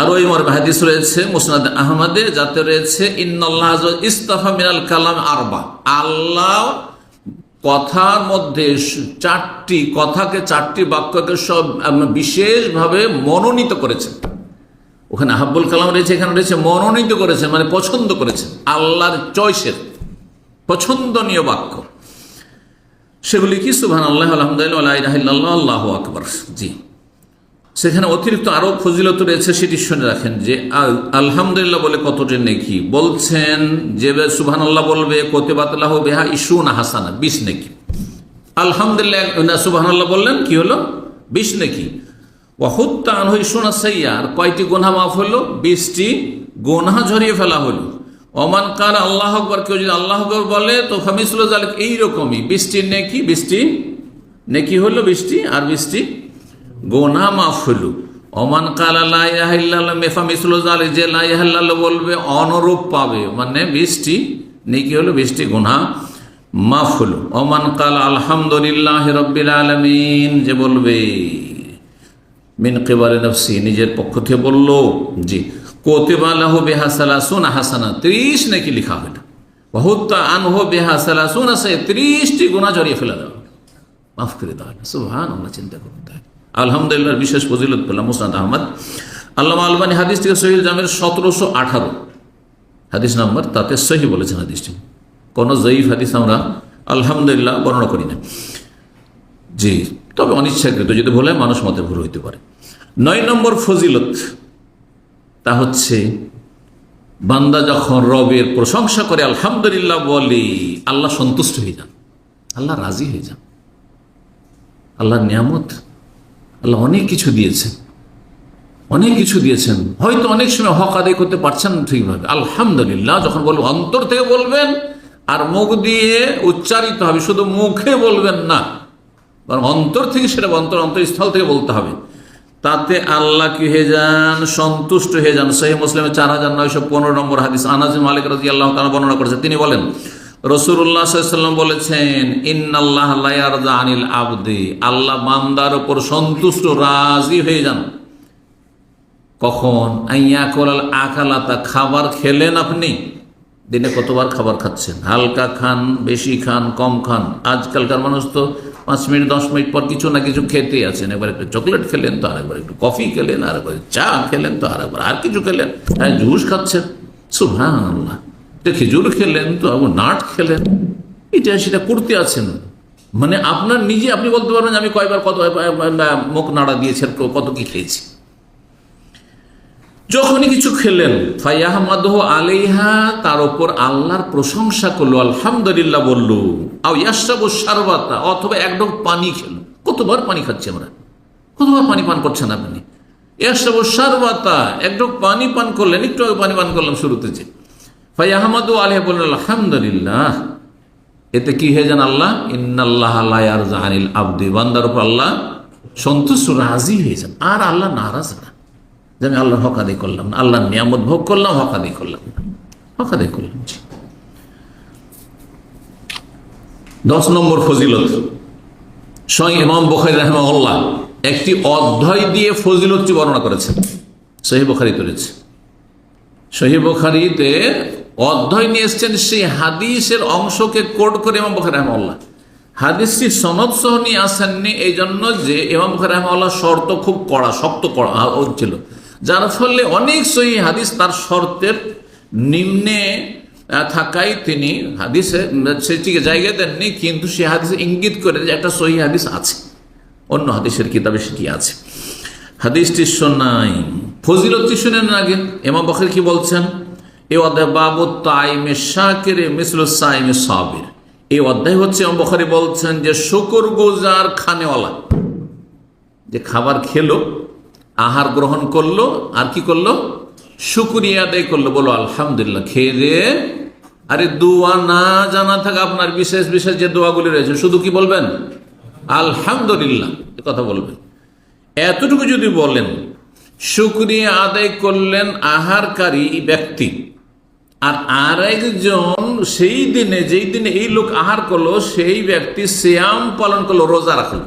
আরো এই মর্মে হাদিস রয়েছে মুসনাদ আহমদে, যাতে রয়েছে ইন্নাল্লাহ ইস্তাফা মিনাল কালাম আরবা, আল্লাহ কথার মধ্যে চারটি বাক্যকে সব বিশেষভাবে মনোনীত করেছেন। ওখানে আহাব্বুল কালাম রয়েছে, এখানে রয়েছে মনোনীত করেছেন, মানে পছন্দ করেছেন, আল্লাহর চয়েসের পছন্দনীয় বাক্য। সেগুলি কি? সুবহানাল্লাহ, আলহামদুলিল্লাহ, লা ইলাহা ইল্লাল্লাহ, আল্লাহু আকবার। জি, সেখানে অতিরিক্ত আরো ফজিলত রয়েছে, সেটি শুনে রাখেন যে আলহামদুলিল্লাহ বলে কতটি নেকি বলছেন। যে সুবহানাল্লাহ বলবে কুতিবাত লাহু বিহা 20 হাসানা, 20 নেকি। আলহামদুলিল্লাহ সুবহানাল্লাহ বললেন, কি হলো? 20 নেকি। ওয়া হুত্তা আনহু 20 সাইয়্যা, আর কয়টি গুনাহ মাফ হলো? 20টি গুনাহ ঝরিয়ে ফেলা হলো। ওমান কাল আল্লাহু আকবার, কেউ যদি আল্লাহু আকবার বলে তো ফামিসলু যালিক, এইরকমই 20টি নেকি, 20টি নেকি হলো 20টি, আর 20টি গুনাহ মাফ হলো। ওমান কাল লা ইলাহা ইল্লাল্লাহ ফামিসলু যালিক, যে লা ইলাহা ইল্লাল্লাহ বলবে অনুরূপ পাবে, মানে 20টি নেকি হলো, 20টি গুনাহ মাফ হলো। ওমান কাল আলহামদুলিল্লাহি রাব্বিল আলামিন, যে বলবে মিন কিবালি নফসি, নিজের পক্ষ থেকে বললো, জি, কুতিবা লাহু বিহা 30 হাসানা, 30 নেকি লিখা হলো। ওয়া হুত্তা আনহু বিহা 30 সাইয়্যা, 30টি গুনাহ ঝরিয়ে ফেলা দাও, মাফ করে দাও। সুবহানাল্লাহ, চিন্তা করতে হয়। আলহামদুলিল্লাহ বিশেষ ফজিলত পেলাম মুসনাদ আহমদ। আল্লামা আলবানী হাদিসটিকে সহিহ জামির 1718 হাদিস নাম্বার, তাতে সহিহ বলেছেন হাদিসটি। কোন জয়ীফ হাদিস আমরা আলহামদুলিল্লাহ বর্ণনা করি না। জি, তবে অনিচ্ছাকৃত যদি ভুল হয়, মানুষ মতে ভুল হইতে পারে। 9 নম্বর ফজিলত, তা হচ্ছে বান্দা যখন রবের প্রশংসা করে আলহামদুলিল্লাহ বলে, আল্লাহ সন্তুষ্ট হয়ে যান, আল্লাহ রাজি হয়ে যান। আল্লাহর নিয়ামত, আল্লাহ অনেক কিছু দিয়েছেন, অনেক কিছু দিয়েছেন। হয়তো অনেক সময় হক আদায় করতে পারছেন না ঠিকভাবে, আলহামদুলিল্লাহ যখন বলবো, অন্তর থেকে বলবেন, আর মুখ দিয়ে উচ্চারিত হবে, শুধু মুখে বলবেন না, বরং অন্তর থেকে, সেটা অন্তরস্থল থেকে বলতে হবে। তাতে আল্লাহ কি হয়ে যান? সন্তুষ্ট হয়ে যান। সহিহ মুসলিমের 4915 নম্বর হাদিস, আনাস বিন মালিক রাদিয়াল্লাহু তাআলা বর্ণনা করেছেন। তিনি বলেন, রাসূলুল্লাহ সাল্লাল্লাহু আলাইহি ওয়াসাল্লাম বলেছেন, ইন্নাল্লাহা লা ইয়ারদা আনিল আবদি, আল্লাহ বান্দার উপর সন্তুষ্ট, রাজি হয়ে যান। কখন? আইয়াকুলাল আকালাতা, খাবার খেলেন আপনি, দিনে কতবার খাবার খাচ্ছেন? হালকা খান, বেশি খান, কম খান। আজকালকার মানুষ তো 5 মিনিট 10 মিনিট পর কিছু না কিছু খেতে আছেন। একবার একটু চকলেট খেলেন, তো আরেকবার একটু কফি খেলেন, আরেকবার চা খেলেন, তো আরেকবার আর কিছু খেলেন, জুস খাচ্ছেন। সুবহানাল্লাহ, খেজুর খেলেন, তো নাট খেলেন, এটা সেটা করতে আছেন। মানে আপনার নিজে আপনি বলতে পারবেন আমি কয়বার কত মুখ নাড়া দিয়েছেন, কত কি খেয়েছি। যখনই কিছু খেলেন, ফায়াহমাদুহু আলাইহা, তার উপর আল্লাহর প্রশংসা করলো, আলহামদুলিল্লাহ বললো। আও ইয়াশরাবু শারবাতা, অথবা এক ঢোক পানি খেলো। কতবার পানি খাচ্ছি আমরা, কতবার পানি পান করছেন আপনি? ইয়াশরাবু শারবাতা, এক ঢোক পানি পান করলেন, একটু আগে পানি পান করলাম শুরুতে। যে ফায়াহমাদুহু আলাইহা বললেন আলহামদুলিল্লাহ, এতে কি হয়ে যান? আল্লাহ, ইন্নাল্লাহা লা ইয়ারযা আনিল আবদি, বান্দার উপর আল্লাহ সন্তুষ্ট, রাজি হয়ে যান। আর আল্লাহ নারাজ না যে আমি আল্লাহর হক আদায় করলাম না, আল্লাহর নিয়ামত ভোগ করলাম, হক আদায় করলাম না, হক আদায় করলাম। 10 নম্বর ফজিলত, স্বয়ং ইমাম বুখারী রাহিমাহুল্লাহ একটি অধ্যায় দিয়ে ফজিলতটি বর্ণনা করেছেন। সহিহ বুখারীতে রয়েছে, সহিহ বুখারীতে অধ্যায় নিয়ে এসছেন, সেই হাদিসের অংশকে কোট করে ইমাম বুখারী রাহিমাহুল্লাহ হাদিসটি সনদ সহ নিয়ে আসেননি, এই জন্য যে ইমাম বুখারী রাহিমাহুল্লাহ শর্ত খুব কড়া, শক্ত কড়া ছিল, যার ফলে অনেক সহিহ হাদিস তার শর্তের নিম্নে থাকায় তিনি হাদিসে সেটিকে জায়গা দেননি, কিন্তু সে হাদিসে ইঙ্গিত করে যে একটা সহিহ হাদিস আছে, অন্য হাদিসের কিতাবে সেটি আছে। হাদিসটি শোনাই, ফজিলতটি শুনেন আগে। ইমাম বুখারী কি বলছেন? এই অধ্যায় বাবু তাইমে শাকিরে মিসলু সাইমে সাবির, এই অধ্যায় হচ্ছে ইমাম বুখারী বলছেন যে শুকরগুজার খানেওয়ালা, যে খাবার খেলো, আহার গ্রহণ করলো, আর কি করলো? শুকরিয়া আদায় করলো, বলো আলহামদুলিল্লাহ। খেয়ে দে, আরে দোয়া না জানা থাকে আপনার, বিশেষ বিশেষ যে দোয়াগুলি রয়েছে, শুধু কি বলবেন? আলহামদুলিল্লাহ, এ কথা বলবেন। এতটুকু যদি বলেন, শুকরিয়া আদায় করলেন আহারকারী ব্যক্তি, আর আরেকজন সেই দিনে, যেই দিনে এই লোক আহার করলো, সেই ব্যক্তি সিয়াম পালন করলো, রোজা রাখলো।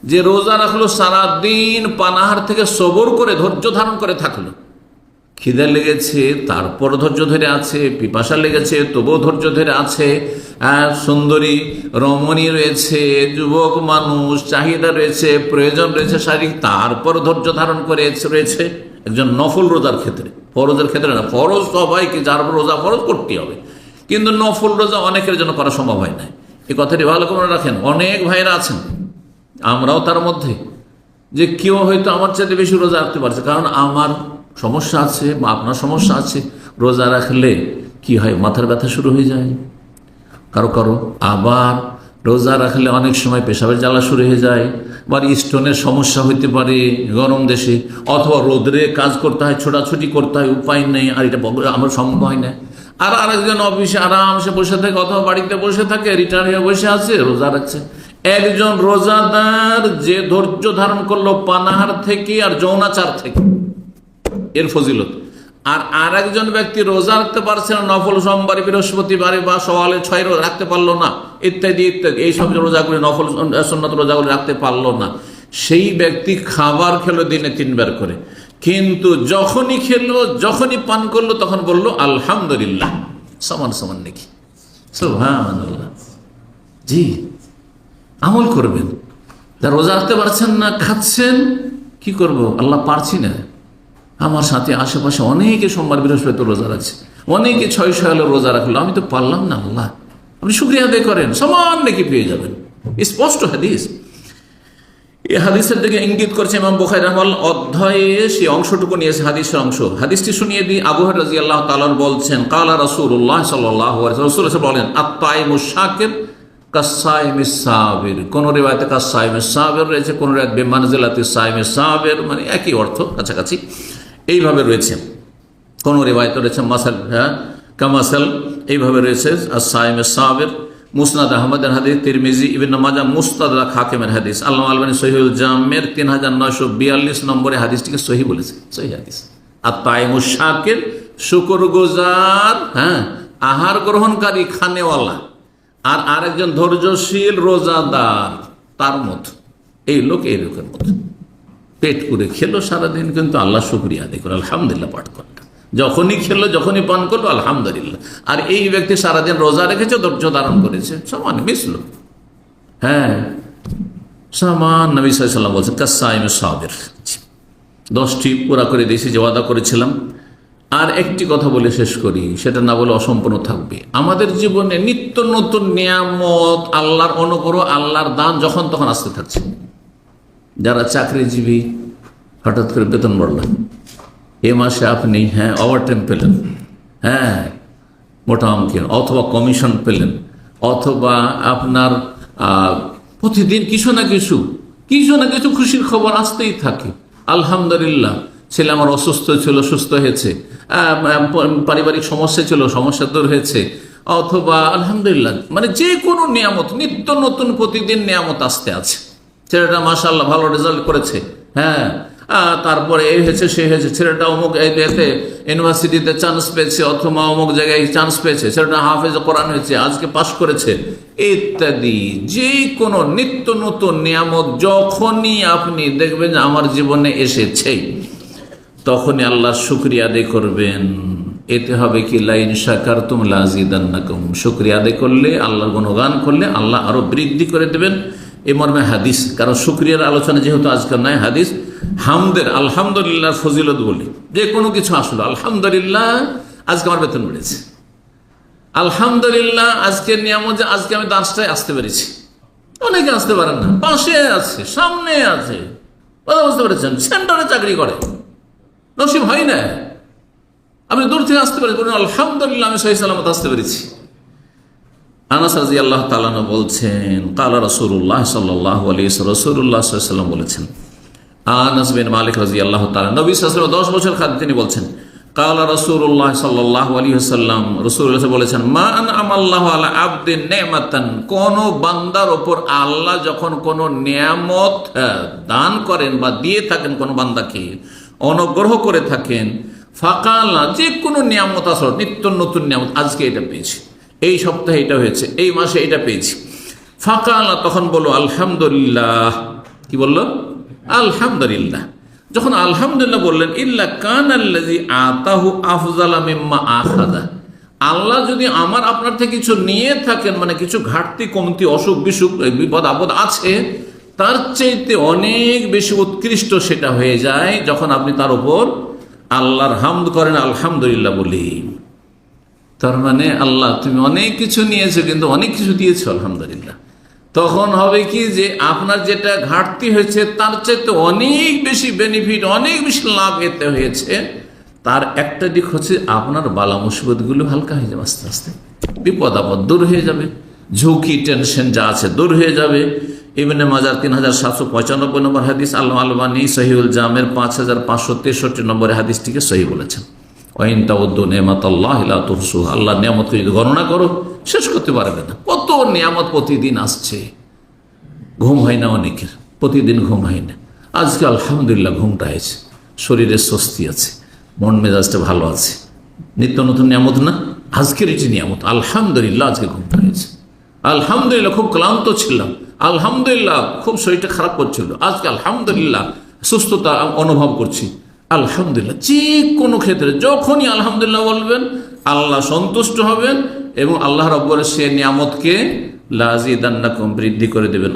যে রোজা রাখলো, সারাদিন পানাহার থেকে সবর করে ধৈর্য ধারণ করে থাকলো, খিদে লেগেছে তারপর ধৈর্য ধরে আছে, পিপাসা লেগেছে তবুও ধৈর্য ধরে আছে, সুন্দরী রমণী রয়েছে, যুবক মানুষ, চাহিদা রয়েছে, প্রয়োজন রয়েছে শারীরিক, তারপর ধৈর্য ধারণ করে রয়েছে। একজন নফল রোজার ক্ষেত্রে, ফরজের ক্ষেত্রে না, ফরজ সবাইকে যার রোজা ফরজ করতে হবে, কিন্তু নফল রোজা অনেকের জন্য করা সম্ভব হয় না। এই কথাটি ভালো করে রাখেন। অনেক ভাইরা আছেন, আমরাও তার মধ্যে, যে কেউ হয়তো আমার চাইতে বেশি রোজা রাখতে পারছে, কারণ আমার সমস্যা আছে বা আপনার সমস্যা আছে। রোজা রাখলে কি হয়, মাথার ব্যথা শুরু হয়ে যায় কারো কারো, আবার রোজা রাখলে অনেক সময় পেশাবের জ্বালা শুরু হয়ে যায়, বা স্টোনের সমস্যা হইতে পারে গরম দেশে, অথবা রোদরে কাজ করতে হয়, ছোটাছুটি করতে হয়, উপায় নেই, আর এটা আমার সম্ভব হয় না। আর আরেকজন অফিসে আরামসে বসে থাকে, অথবা বাড়িতে বসে থাকে, রিটায়ার হয়ে বসে আছে, রোজা রাখছে। একজন রোজাদার যে ধৈর্য ধারণ করলো পানাহার থেকে আর যৌনাচার থেকে, এর ফজিলত। আর একজন ব্যক্তি রোজা রাখতে পারছে না, নফল সোমবারে, বৃহস্পতিবারে বা সওয়ালে 6 রোজা রাখতে পারলো না, ইত্যাদি ইত্যাদি, এইসব রোজাগুলি, নফল সুন্নাত রোজাগুলি রাখতে পারলো না, সেই ব্যক্তি খাবার খেলো দিনে 3 বার করে, কিন্তু যখনই খেলো, যখনই পান করলো, তখন বললো আলহামদুলিল্লাহ, সমান সমান নাকি? সুবহানাল্লাহ। জি, আমল করবেন। যা রোজা রাখতে পারছেন না, খাচ্ছেন, কি করব, আল্লাহ পারছি না। আমার সাথে আশেপাশে অনেকে সোমবার বৃহস্পতি রোজা রাখছে, অনেকে 6 রোজা রাখলো, আমি তো পারলাম না। আল্লাহ, আপনি শুকরিয়া আদায় করেন, সমান নাকি পেয়ে যাবেন। স্পষ্ট হাদিস। এই হাদিসের দিকে ইঙ্গিত করছে ইমাম বুখারী রাহিমাহুল্লাহ অধ্যায়ে সেই অংশটুকু নিয়েছে, হাদিসের অংশ। হাদিসটি শুনিয়ে দিই। আবু হুরায়রা রাদিয়াল্লাহু তাআলা বলছেন, ক্বালা রাসূলুল্লাহ সাল্লাল্লাহু আলাইহি ওয়াসাল্লাম, রাসূল বলেন, আত-তাইমুশ শাকির কাস-সাইমিস সাবির। কোন রিওয়ায়াতে কাস-সাইমিস সাবির রয়েছে, কোন রিওয়ায়াত বিমানজিলাতিস সাইমিস সাবির, মানে একই অর্থ, কাছাকাছি এইভাবে রয়েছে। কোন রিওয়ায়াত রয়েছে মাসাল, কামাসাল, এইভাবে রয়েছে আস-সাইমিস সাবির। মুসনাদ আহমদের হাদিস, তিরমিজি, ইবনে মাজাহ, মুস্তাদরাক হাকিমের হাদিস। আল্লামা আলবানী সহিহুল জামের 3942 নম্বরে হাদিসটিকে সহিহ বলেছে, সহিহ হাদিস। আত-তাইমুশ শাকির, শুকরগুজার, আহার গ্রহণকারী, খানেওয়ালা, আর আরেকজন ধৈর্যশীল রোজাদার, তার মতো। এই লোক এই লোকের মতো পেট পুরে খেলো সারাদিন, কিন্তু আল্লাহ শুকরিয়া আদায় করে আলহামদুলিল্লাহ পাঠ করলো, যখনই খেলো, যখনই পান করলো, আলহামদুলিল্লাহ। আর এই ব্যক্তি সারাদিন রোজা রেখেছে, ধৈর্য ধারণ করেছে, সমান মিশল। সমান। নবী সাল্লাল্লাহু আলাইহি ওয়াসাল্লাম বলছেন কাস-সাইমিস সাবির। 10টি পুরা করে দিয়েছি যে ওয়াদা করেছিলাম। আর একটি কথা বলে শেষ করি, সেটা না বলে অসম্পূর্ণ থাকবে। আমাদের জীবনে নিত্য নতুন নিয়ামত, আল্লাহর অনুগ্রহ, আল্লাহর দান যখন তখন আসতে থাকছে। যারা চাকরিজীবী, হঠাৎ করে বেতন বাড়ল, এ মাসে আপনি ওভারটাইম পেলেন, মোটা অঙ্কের, অথবা কমিশন পেলেন, অথবা আপনার প্রতিদিন কিছু না কিছু খুশির খবর আসতেই থাকে। আলহামদুলিল্লাহ, ছেলে আমার অসুস্থ ছিল, সুস্থ হয়েছে, পারিবারিক সমস্যা ছিল, সমস্যা দূর হয়েছে, অথবা আলহামদুলিল্লাহ, মানে যে কোনো নিয়ামত, নিত্য নতুন প্রতিদিন নিয়ামত আসতে আছে। ছেলেটা মাশাআল্লাহ ভালো রেজাল্ট করেছে, তারপরে এই হয়েছে, সে হয়েছে, ছেলেটা অমুক এতে ইউনিভার্সিটিতে চান্স পেয়েছে, অথবা অমুক জায়গায় চান্স পেয়েছে, ছেলেটা হাফেজ কোরআন হয়েছে, আজকে পাশ করেছে, ইত্যাদি। যে কোনো নিত্য নতুন নিয়ামত যখনই আপনি দেখবেন যে আমার জীবনে এসেছে, তখনই আল্লাহর শুকরিয়া আদায় করবেন। এতে হবে কি, লাইন শাকারতুম লাযিদান্নাকুম, শুকরিয়া আদায় করলে, আল্লাহর গুণগান করলে আল্লাহ আরো বৃদ্ধি করে দেবেন। এই মর্মে হাদিস, কারণ শুকরিয়ার আলোচনা যেহেতু আজকাল নয়, হাদিস হামদের, আলহামদুলিল্লাহ ফজিলত বলি। যে কোনো কিছু আসলো, আলহামদুলিল্লাহ আজকে আমার বেতন বেড়েছে, আলহামদুলিল্লাহ আজকের নিয়ামত যে আজকে আমি 10টায় আসতে পেরেছি। অনেকে আসতে পারেন না, পাশে আছে, সামনে আছে, কথা বুঝতে পেরেছেন, সেন্টারে চাকরি করে, নসিব হয় না, আপনি দূর থেকে আসতে পারেন, বলুন আলহামদুলিল্লাহ আমি সহি সালামত আসতে পেরেছি। আনাস রাদিয়াল্লাহু তাআলা বলছেন, ক্বালা রাসূলুল্লাহ সাল্লাল্লাহু আলাইহি ওয়াসাল্লাম, রাসূলুল্লাহ সাল্লাল্লাহু আলাইহি ওয়াসাল্লাম বলেছেন, আনাস বিন মালিক রাদিয়াল্লাহু তাআলা, নবী সাল্লাল্লাহু আলাইহি ওয়াসাল্লাম 10 বছর খাদ্য তিনি বলছেন, ক্বালা রাসূলুল্লাহ সাল্লাল্লাহু আলাইহি ওয়াসাল্লাম, রাসূলুল্লাহ বলেছেন, মা আনআমাল্লাহু আলা আবদিন নি'মাতান, কোন বান্দার উপর আল্লাহ যখন কোন নিয়ামত দান করেন বা দিয়ে থাকেন, কোন বান্দাকে অনুগ্রহ করে থাকেন, ফাকালা, যে কোনো নিয়ামত আসলে নিত্য নতুন নিয়ামত, আজকে এটা পেয়েছি, এই সপ্তাহে এটা হয়েছে, এই মাসে এটা পেয়েছি, ফাকালা, তখন বলো আলহামদুলিল্লাহ, কি বলল? আলহামদুলিল্লাহ। যখন আলহামদুলিল্লাহ বললেন, ইল্লা কানাল্লাযী আতাহু আফযালা মিম্মা আখাযা, আল্লাহ যদি আমার আপনার থেকে কিছু নিয়ে থাকেন, মানে কিছু ঘাটতি কমতি অসুখ বিসুখ বিপদ আপদ আছে, তার চাইতে অনেক বেশি উৎকৃষ্ট সেটা হয়ে যায় যখন আপনি তার উপর আল্লাহর হামদ করেন, আলহামদুলিল্লাহ বলি। তার মানে আল্লাহ তুমি অনেক কিছু নিয়েছো, কিন্তু অনেক কিছু দিয়েছো, আলহামদুলিল্লাহ। তখন হবে কি যে আপনার যেটা ঘাটতি হয়েছে তার চাইতে অনেক বেশি বেনিফিট, অনেক বেশি লাভ এতে হয়েছে। তার একটা দিক হচ্ছে আপনার বালা মুসিবতগুলো হালকা হয়ে যাবে, আস্তে আস্তে বিপদ আপদ দূর হয়ে যাবে, ঝুঁকি টেনশন যা আছে দূর হয়ে যাবে। ইবনে মাজার 3795 নম্বর হাদিস, আল্লাহ আলবানী সহিউল জামের 5563 নম্বরে হাদিসটিকে সহি বলেছেন। ওয়াইন তাউদ্দু নিয়ামাতাল্লাহ লা তুহসুহা, আল্লাহর নিয়ামতকে যদি গণনা করো শেষ করতে পারবে না। কত নিয়ামত প্রতিদিন আসছে। ঘুম হয় না অনেকের, প্রতিদিন ঘুম হয় না। আজকে আলহামদুলিল্লাহ ঘুমটা হয়েছে, শরীরে স্বস্তি আছে, মন মেজাজটা ভালো আছে। নিত্য নতুন নিয়ামত না, আজকের এটি নিয়ামত। আলহামদুলিল্লাহ আজকে ঘুমটা হয়েছে, আলহামদুলিল্লাহ খুব ক্লান্ত ছিলাম, আলহামদুলিল্লাহ খুব শরীরটা খারাপ করছিল, আজকে আলহামদুলিল্লাহ সুস্থতা অনুভব করছি, আলহামদুলিল্লাহ। যে কোনো ক্ষেত্রে যখনই আলহামদুলিল্লাহ বলবেন আল্লাহ সন্তুষ্ট হবেন এবং আল্লাহ রাব্বুল সে নিয়ামতকে লাযিদান্নাকুম বৃদ্ধি করে দেবেন।